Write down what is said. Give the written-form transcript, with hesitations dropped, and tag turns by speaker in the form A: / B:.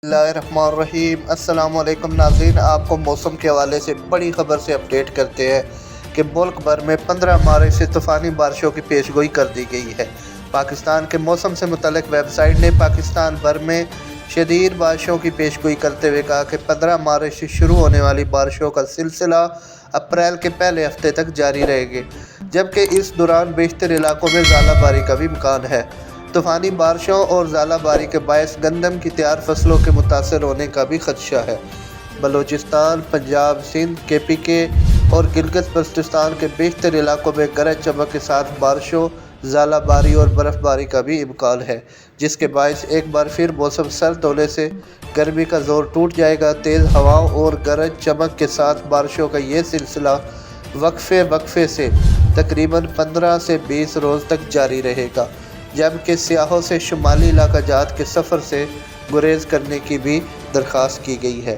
A: बिस्मिल्लाहिर्रहमानिर्रहीम। अस्सलाम वालेकुम नाज़रीन, आपको मौसम के हवाले से बड़ी ख़बर से अपडेट करते हैं कि मुल्क भर में 15 मार्च से तूफ़ानी बारिशों की पेशगोई कर दी गई है। पाकिस्तान के मौसम से मुतल्लिक़ वेबसाइट ने पाकिस्तान भर में शदीद बारिशों की पेशगोई करते हुए कहा कि 15 मार्च से शुरू होने वाली बारिशों का सिलसिला अप्रैल के पहले हफ्ते तक जारी रहेगी, जबकि इस दौरान बेशतर इलाकों में ज़ालाबारी का भी इम्कान है। तूफ़ानी बारिशों और ज़ालाबारी के बायस गंदम की तैयार फसलों के मुतासर होने का भी खदशा है। बलूचिस्तान, पंजाब, सिंध, KPK और गिलगित बल्तिस्तान के बेशतर इलाकों में गरज चमक के साथ बारिशों, ज़ालाबारी और बर्फ़बारी का भी इम्कान है, जिसके बायस एक बार फिर मौसम सर्द होने से गर्मी का ज़ोर टूट जाएगा। तेज़ हवाओं और गरज चमक के साथ बारिशों का ये सिलसिला वक्फे से तकरीबन 15 से 20 रोज़ तक जारी रहेगा, जबकि सियाहों से शुमाली इलाका जात के सफ़र से गुरेज करने की भी दरख्वास्त की गई है।